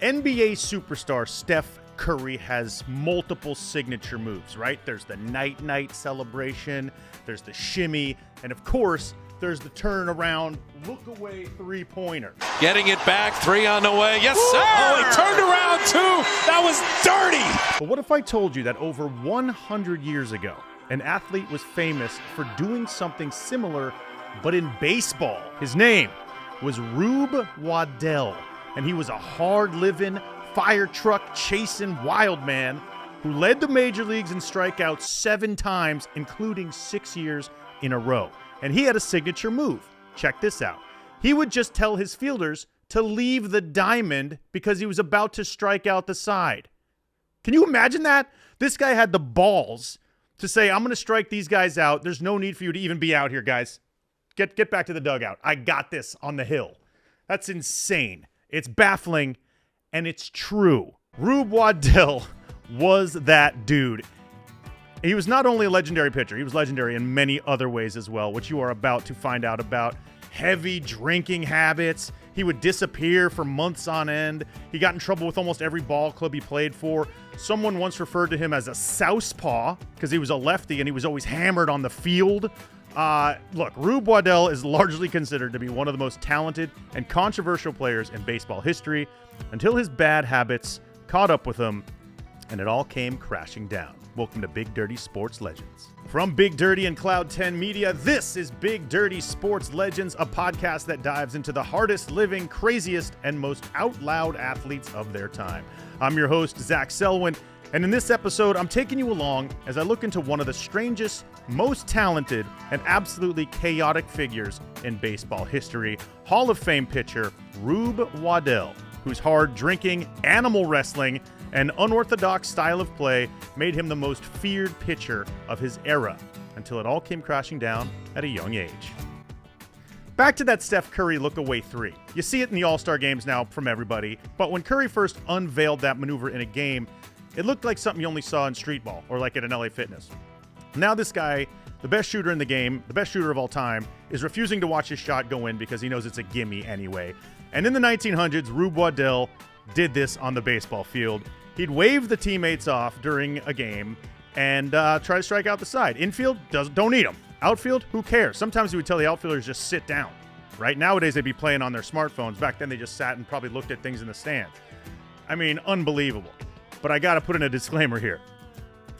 NBA superstar Steph Curry has multiple signature moves, right? There's the night-night celebration, there's the shimmy, and of course, there's the turnaround, look-away three-pointer. Getting it back, three on the way. Yes, sir! Oh, he turned around, too! That was dirty! But what if I told you that over 100 years ago, an athlete was famous for doing something similar, but in baseball? His name was RUBE WADDELL, and he was a hard-living, fire truck chasing wild man who led the major leagues in strikeouts 7 times, including 6 years in a row. And he had a signature move. Check this out. He would just tell his fielders to leave the diamond because he was about to strike out the side. Can you imagine that? This guy had the balls to say, I'm going to strike these guys out. There's no need for you to even be out here, guys. Get back to the dugout. I got this on the hill. That's insane. It's baffling, and it's true. RUBE WADDELL was that dude. He was not only a legendary pitcher, he was legendary in many other ways as well, which you are about to find out about. Heavy drinking habits. He would disappear for months on end. He got in trouble with almost every ball club he played for. Someone once referred to him as a southpaw because he was a lefty and he was always hammered on the field. Look, RUBE WADDELL is largely considered to be one of the most talented and controversial players in baseball history until his bad habits caught up with him and it all came crashing down. Welcome to Big Dirty Sports Legends. From Big Dirty and Cloud 10 Media, this is Big Dirty Sports Legends, a podcast that dives into the hardest living, craziest, and most out loud athletes of their time. I'm your host, Zach Selwyn, and in this episode, I'm taking you along as I look into one of the strangest, most talented, and absolutely chaotic figures in baseball history, Hall of Fame pitcher RUBE WADDELL, whose hard drinking, animal wrestling, and unorthodox style of play made him the most feared pitcher of his era, until it all came crashing down at a young age. Back to that Steph Curry look-away three. You see it in the All-Star games now from everybody, but when Curry first unveiled that maneuver in a game, it looked like something you only saw in street ball or like at an LA Fitness. Now this guy, the best shooter in the game, the best shooter of all time, is refusing to watch his shot go in because he knows it's a gimme anyway. And in the 1900s, RUBE WADDELL did this on the baseball field. He'd wave the teammates off during a game and try to strike out the side. Infield, don't need him. Outfield, who cares? Sometimes he would tell the outfielders just sit down. Right? Nowadays, they'd be playing on their smartphones. Back then, they just sat and probably looked at things in the stands. I mean, unbelievable. But I got to put in a disclaimer here.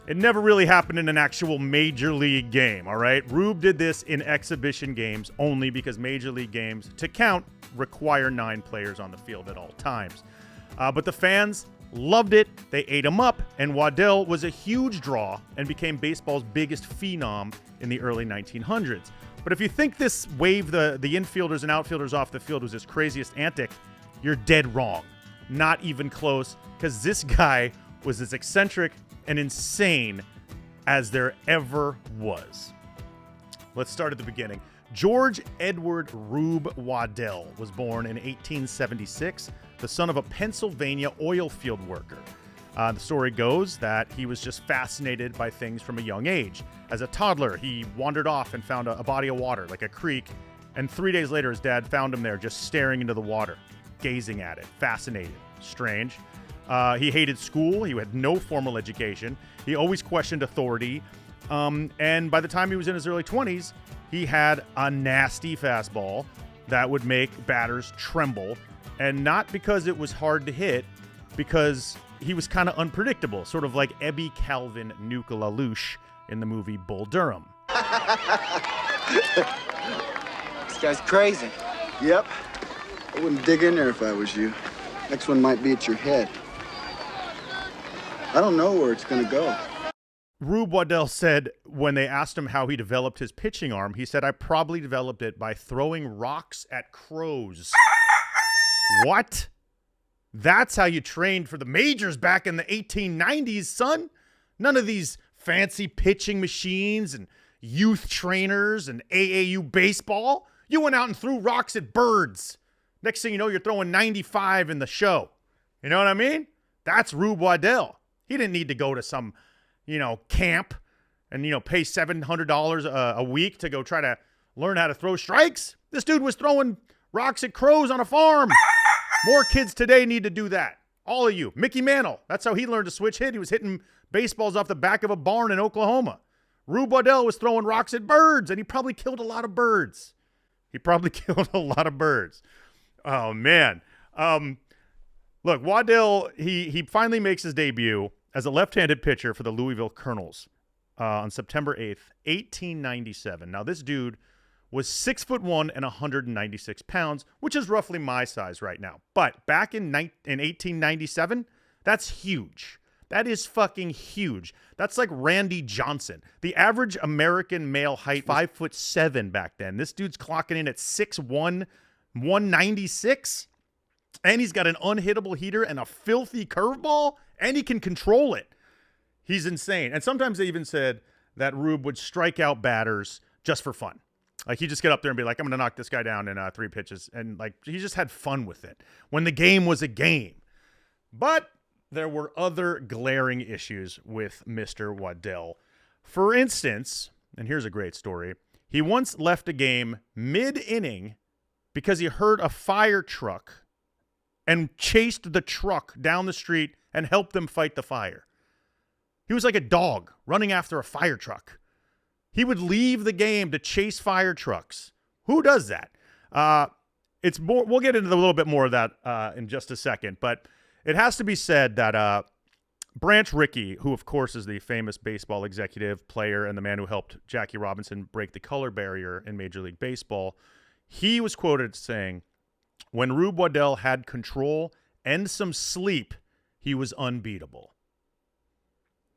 It never really happened in an actual major league game, all right? RUBE did this in exhibition games only because major league games, to count, require 9 players on the field at all times. But the fans loved it, they ate him up, and WADDELL was a huge draw and became baseball's biggest phenom in the early 1900s. But if you think this wave the infielders and outfielders off the field was his craziest antic, you're dead wrong. Not even close, because this guy was as eccentric and insane as there ever was. Let's start at the beginning. George Edward RUBE WADDELL was born in 1876, the son of a Pennsylvania oil field worker. The story goes that he was just fascinated by things from a young age. As a toddler, he wandered off and found a body of water, like a creek, and 3 days later, his dad found him there just staring into the water, gazing at it, fascinated, strange. He hated school. He had no formal education. He always questioned authority. And by the time he was in his early 20s, he had a nasty fastball that would make batters tremble. And not because it was hard to hit, because he was kind of unpredictable, sort of like Ebby Calvin Nuka LaLoosh in the movie Bull Durham. This guy's crazy. Yep. I wouldn't dig in there if I was you. Next one might be at your head. I don't know where it's going to go. RUBE WADDELL said when they asked him how he developed his pitching arm, he said, I probably developed it by throwing rocks at crows. What? That's how you trained for the majors back in the 1890s, son? None of these fancy pitching machines and youth trainers and AAU baseball. You went out and threw rocks at birds. Next thing you know, you're throwing 95 in the show. You know what I mean? That's RUBE WADDELL. He didn't need to go to some, camp and, pay $700 a week to go try to learn how to throw strikes. This dude was throwing rocks at crows on a farm. More kids today need to do that. All of you. Mickey Mantle. That's how he learned to switch hit. He was hitting baseballs off the back of a barn in Oklahoma. Rube Waddell was throwing rocks at birds, and he probably killed a lot of birds. Oh, man. Look, Waddell, he finally makes his debut as a left-handed pitcher for the Louisville Colonels on September 8th, 1897. Now, this dude was 6'1" and 196 pounds, which is roughly my size right now. But back in 1897, that's huge. That is fucking huge. That's like Randy Johnson. The average American male height, 5'7" back then. This dude's clocking in at 6'1", 196. And he's got an unhittable heater and a filthy curveball, and he can control it. He's insane. And sometimes they even said that Rube would strike out batters just for fun. Like, he'd just get up there and be like, I'm going to knock this guy down in 3 pitches. And, like, he just had fun with it when the game was a game. But there were other glaring issues with Mr. Waddell. For instance, and here's a great story, he once left a game mid-inning because he heard a fire truck and chased the truck down the street and helped them fight the fire. He was like a dog running after a fire truck. He would leave the game to chase fire trucks. Who does that? It's more. We'll get into a little bit more of that in just a second, but it has to be said that Branch Rickey, who of course is the famous baseball executive, player, and the man who helped Jackie Robinson break the color barrier in Major League Baseball, he was quoted saying, "When Rube Waddell had control and some sleep, he was unbeatable."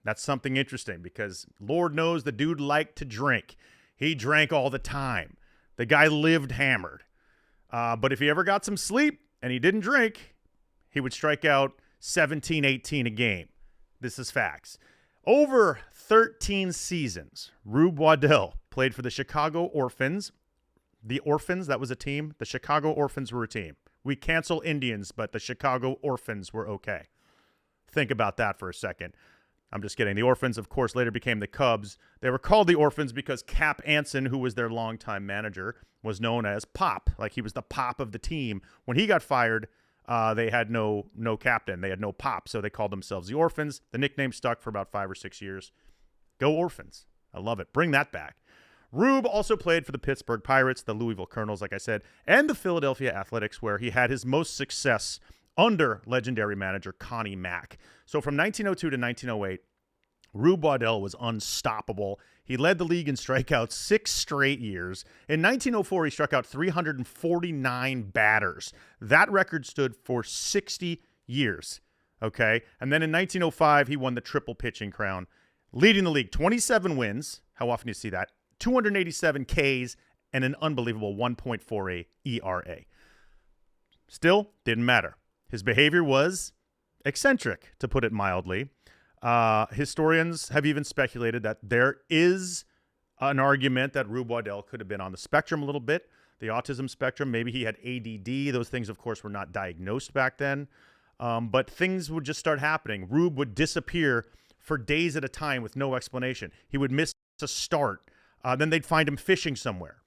That's something interesting because Lord knows the dude liked to drink. He drank all the time. The guy lived hammered. But if he ever got some sleep and he didn't drink, he would strike out 17, 18 a game. This is facts. Over 13 seasons, Rube Waddell played for the Chicago Orphans. The Orphans, that was a team. The Chicago Orphans were a team. We cancel Indians, but the Chicago Orphans were okay. Think about that for a second. I'm just kidding. The Orphans, of course, later became the Cubs. They were called the Orphans because Cap Anson, who was their longtime manager, was known as Pop. Like, he was the Pop of the team. When he got fired, they had no captain. They had no Pop, so they called themselves the Orphans. The nickname stuck for about 5 or 6 years. Go Orphans. I love it. Bring that back. Rube also played for the Pittsburgh Pirates, the Louisville Colonels, like I said, and the Philadelphia Athletics, where he had his most success under legendary manager Connie Mack. So from 1902 to 1908, Rube Waddell was unstoppable. He led the league in strikeouts 6 straight years. In 1904, he struck out 349 batters. That record stood for 60 years. Okay? And then in 1905, he won the triple pitching crown, leading the league 27 wins. How often do you see that? 287 Ks and an unbelievable 1.48 ERA. Still, didn't matter. His behavior was eccentric, to put it mildly. Historians have even speculated that there is an argument that Rube Waddell could have been on the spectrum a little bit, the autism spectrum. Maybe he had ADD. Those things, of course, were not diagnosed back then. But things would just start happening. Rube would disappear for days at a time with no explanation. He would miss a start. Then they'd find him fishing somewhere.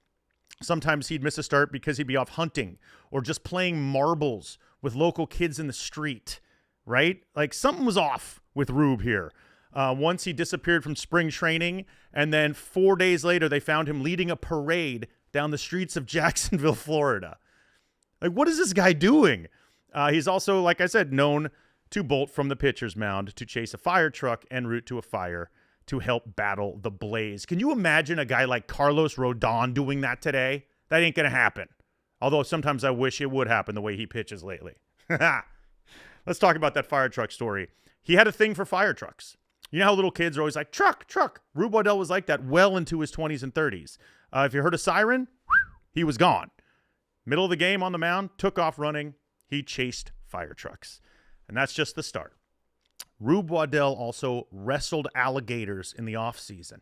Sometimes he'd miss a start because he'd be off hunting or just playing marbles with local kids in the street, right? Like, something was off with Rube here. Once he disappeared from spring training, and then 4 days later, they found him leading a parade down the streets of Jacksonville, Florida. Like, what is this guy doing? He's also, like I said, known to bolt from the pitcher's mound to chase a fire truck en route to a fire to help battle the blaze. Can you imagine a guy like Carlos Rodon doing that today? That ain't going to happen. Although sometimes I wish it would happen the way he pitches lately. Let's talk about that fire truck story. He had a thing for fire trucks. You know how little kids are always like, truck, truck. Rube Waddell was like that well into his 20s and 30s. If you heard a siren, he was gone. Middle of the game on the mound, took off running. He chased fire trucks. And that's just the start. Rube Waddell also wrestled alligators in the offseason.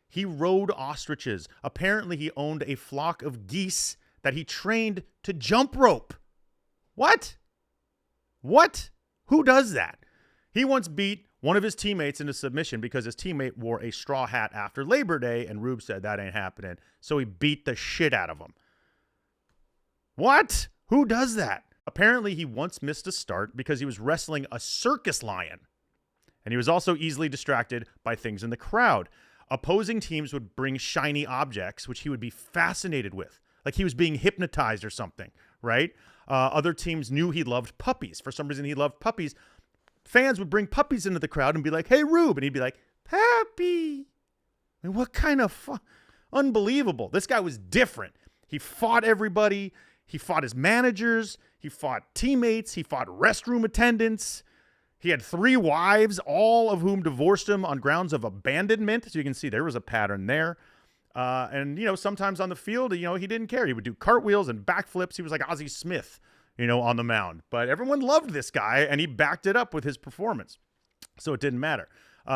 He rode ostriches. Apparently, he owned a flock of geese that he trained to jump rope. What? What? Who does that? He once beat one of his teammates into submission because his teammate wore a straw hat after Labor Day, and Rube said that ain't happening, so he beat the shit out of him. What? Who does that? Apparently, he once missed a start because he was wrestling a circus lion. And he was also easily distracted by things in the crowd. Opposing teams would bring shiny objects, which he would be fascinated with, like he was being hypnotized or something, right? Other teams knew he loved puppies. For some reason, he loved puppies. Fans would bring puppies into the crowd and be like, "Hey, Rube." And he'd be like, "Puppy." I mean, what kind of fun? Unbelievable. This guy was different. He fought everybody. He fought his managers. He fought teammates. He fought restroom attendants. He had 3 wives, all of whom divorced him on grounds of abandonment. So you can see there was a pattern there. And, sometimes on the field, he didn't care. He would do cartwheels and backflips. He was like Ozzie Smith, on the mound. But everyone loved this guy, and he backed it up with his performance. So it didn't matter.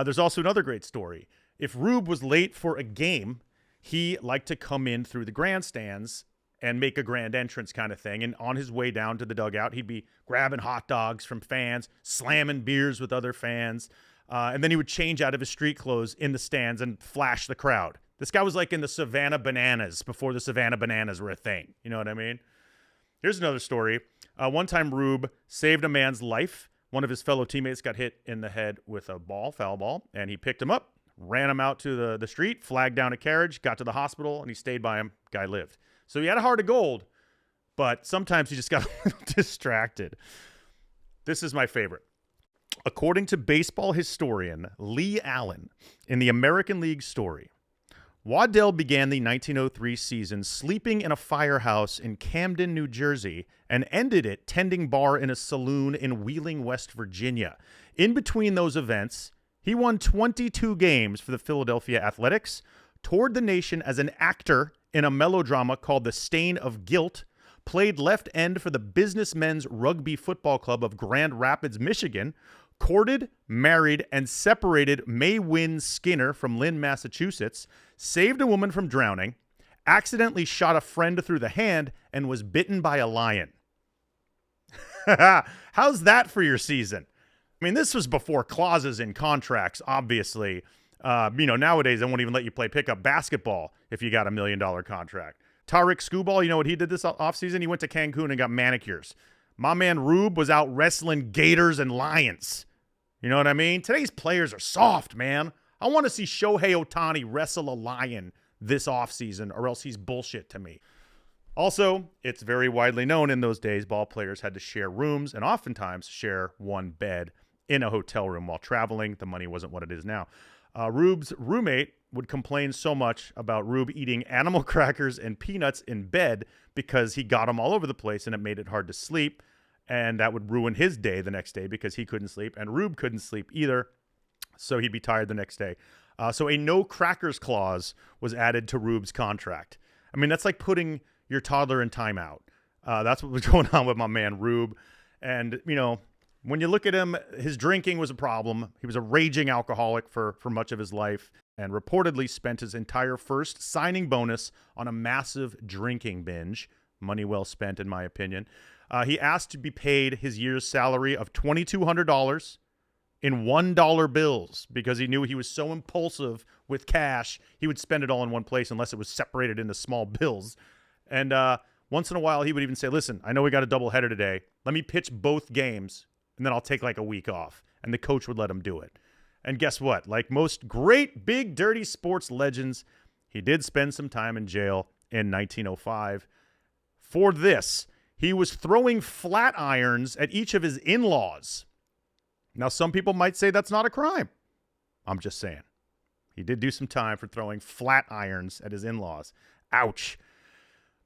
There's also another great story. If Rube was late for a game, he liked to come in through the grandstands and make a grand entrance kind of thing. And on his way down to the dugout, he'd be grabbing hot dogs from fans, slamming beers with other fans. And then he would change out of his street clothes in the stands and flash the crowd. This guy was like in the Savannah Bananas before the Savannah Bananas were a thing. You know what I mean? Here's another story. One time Rube saved a man's life. One of his fellow teammates got hit in the head with a foul ball, and he picked him up, ran him out to the street, flagged down a carriage, got to the hospital, and he stayed by him. Guy lived. So he had a heart of gold, but sometimes he just got a little distracted. This is my favorite. According to baseball historian Lee Allen, in the American League story, Waddell began the 1903 season sleeping in a firehouse in Camden, New Jersey, and ended it tending bar in a saloon in Wheeling, West Virginia. In between those events, he won 22 games for the Philadelphia Athletics, toured the nation as an actor in a melodrama called The Stain of Guilt, played left end for the Businessmen's Rugby Football Club of Grand Rapids, Michigan, courted, married, and separated May Wynn Skinner from Lynn, Massachusetts, saved a woman from drowning, accidentally shot a friend through the hand, and was bitten by a lion. How's that for your season? I mean, this was before clauses in contracts, obviously. Nowadays, they won't even let you play pickup basketball if you got $1 million contract. Tariq Skubal, you know what he did this offseason? He went to Cancun and got manicures. My man Rube was out wrestling gators and lions. You know what I mean? Today's players are soft, man. I want to see Shohei Ohtani wrestle a lion this offseason, or else he's bullshit to me. Also, it's very widely known in those days, ball players had to share rooms and oftentimes share one bed in a hotel room while traveling. The money wasn't what it is now. Rube's roommate would complain so much about Rube eating animal crackers and peanuts in bed because he got them all over the place and it made it hard to sleep. And that would ruin his day the next day because he couldn't sleep and Rube couldn't sleep either. So he'd be tired the next day. So a no crackers clause was added to Rube's contract. I mean, that's like putting your toddler in timeout. That's what was going on with my man Rube. And, when you look at him, his drinking was a problem. He was a raging alcoholic for much of his life and reportedly spent his entire first signing bonus on a massive drinking binge. Money well spent, in my opinion. He asked to be paid his year's salary of $2,200 in $1 bills because he knew he was so impulsive with cash, he would spend it all in one place unless it was separated into small bills. And once in a while, he would even say, "Listen, I know we got a doubleheader today. Let me pitch both games, and then I'll take like a week off." And the coach would let him do it. And guess what? Like most great big dirty sports legends, he did spend some time in jail in 1905. For this, he was throwing flat irons at each of his in-laws. Now, some people might say that's not a crime. I'm just saying. He did do some time for throwing flat irons at his in-laws. Ouch.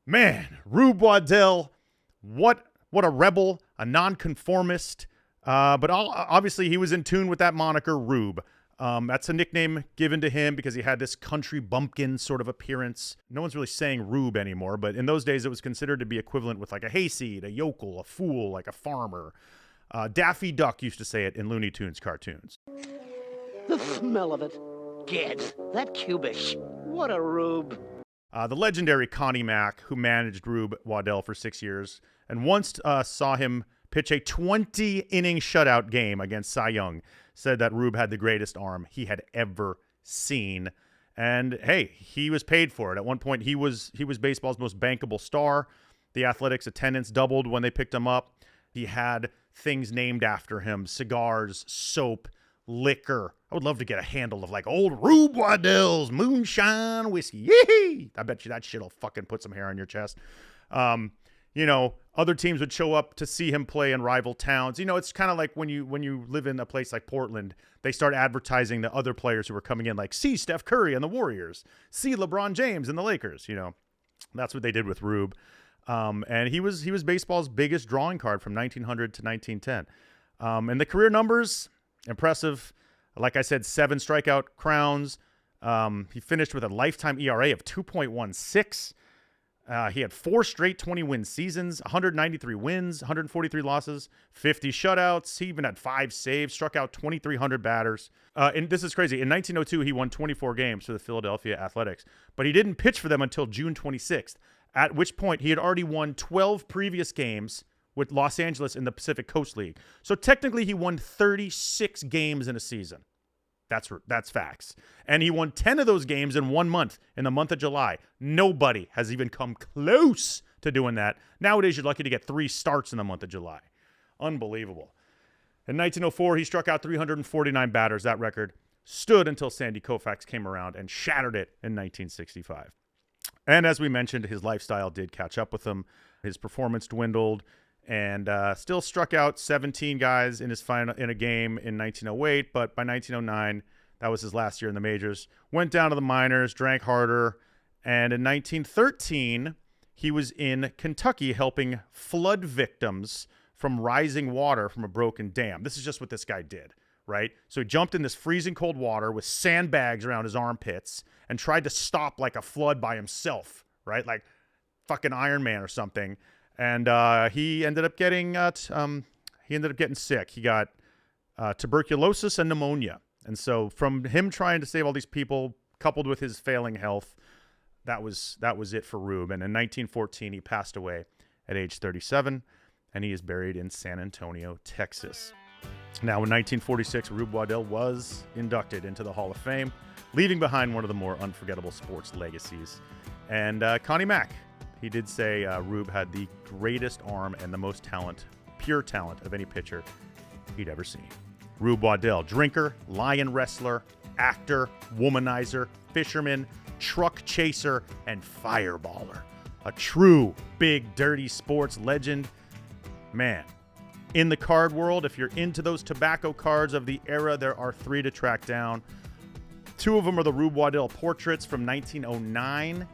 Man, Rube Waddell, what a rebel, a nonconformist. But obviously he was in tune with that moniker, Rube. That's a nickname given to him because he had this country bumpkin sort of appearance. No one's really saying Rube anymore, but in those days it was considered to be equivalent with like a hayseed, a yokel, a fool, like a farmer. Daffy Duck used to say it in Looney Tunes cartoons. The smell of it. Gad, that cubish. What a Rube. The legendary Connie Mack, who managed Rube Waddell for 6 years, and once saw him pitch a 20-inning shutout game against Cy Young, said that Rube had the greatest arm he had ever seen. And hey, he was paid for it. At one point, he was baseball's most bankable star. The Athletics attendance doubled when they picked him up. He had things named after him: cigars, soap, liquor. I would love to get a handle of like old Rube Waddell's moonshine whiskey. Yee! I bet you that shit'll fucking put some hair on your chest. Other teams would show up to see him play in rival towns. It's kind of like when you live in a place like Portland, they start advertising the other players who are coming in, like, see Steph Curry and the Warriors, see LeBron James and the Lakers. That's what they did with Rube. And he was baseball's biggest drawing card from 1900 to 1910. And the career numbers, impressive. Like I said, 7 strikeout crowns. He finished with a lifetime ERA of 2.16. He had 4 straight 20-win seasons, 193 wins, 143 losses, 50 shutouts. He even had 5 saves, struck out 2,300 batters. And this is crazy. In 1902, he won 24 games for the Philadelphia Athletics, but he didn't pitch for them until June 26th, at which point he had already won 12 previous games with Los Angeles in the Pacific Coast League. So technically, he won 36 games in a season. That's facts. And he won 10 of those games in 1 month, in the month of July. Nobody has even come close to doing that. Nowadays, you're lucky to get 3 starts in the month of July. Unbelievable. In 1904, he struck out 349 batters. That record stood until Sandy Koufax came around and shattered it in 1965. And as we mentioned, his lifestyle did catch up with him. His performance dwindled, and still struck out 17 guys in a game in 1908. But by 1909, that was his last year in the majors. Went down to the minors, drank harder, and in 1913, he was in Kentucky helping flood victims from rising water from a broken dam. This is just what this guy did, right? So he jumped in this freezing cold water with sandbags around his armpits and tried to stop like a flood by himself, right? Like fucking Iron Man or something. And he ended up getting sick. He got tuberculosis and pneumonia. And so from him trying to save all these people, coupled with his failing health, that was it for Rube. And in 1914, he passed away at age 37, and he is buried in San Antonio, Texas. Now, in 1946, Rube Waddell was inducted into the Hall of Fame, leaving behind one of the more unforgettable sports legacies. And Connie Mack, he did say Rube had the greatest arm and the most pure talent of any pitcher he'd ever seen. Rube Waddell, drinker, lion wrestler, actor, womanizer, fisherman, truck chaser, and fireballer. A true big dirty sports legend. Man, in the card world, if you're into those tobacco cards of the era, there are 3 to track down. 2 of them are the Rube Waddell portraits from 1909.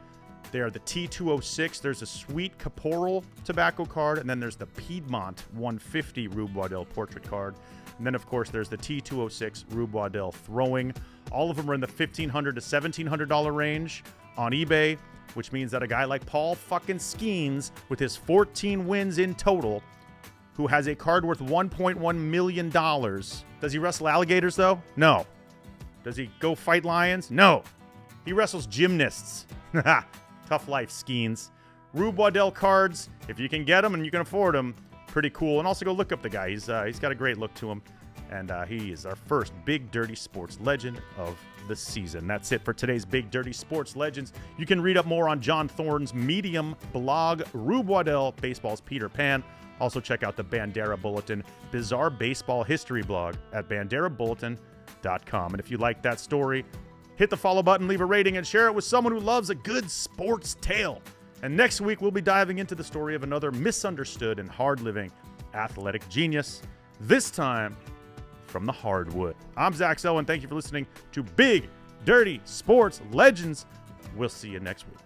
They are the T206. There's a sweet Caporal tobacco card, and then there's the Piedmont 150 Rube Waddell portrait card. And then, of course, there's the T206 Rube Waddell throwing. All of them are in the $1,500 to $1,700 range on eBay, which means that a guy like Paul fucking Skeens, with his 14 wins in total, who has a card worth $1.1 million. Does he wrestle alligators, though? No. Does he go fight lions? No. He wrestles gymnasts. Tough life, Skeens. Rube Waddell cards, if you can get them and you can afford them, pretty cool. And also go look up the guy. He's got a great look to him. And he is our first Big Dirty Sports legend of the season. That's it for today's Big Dirty Sports Legends. You can read up more on John Thorne's Medium blog, Rube Waddell, Baseball's Peter Pan. Also check out the Bandera Bulletin Bizarre Baseball History blog at banderabulletin.com. And if you like that story, hit the follow button, leave a rating, and share it with someone who loves a good sports tale. And next week, we'll be diving into the story of another misunderstood and hard-living athletic genius, this time from the hardwood. I'm Zach Selwyn. Thank you for listening to Big Dirty Sports Legends. We'll see you next week.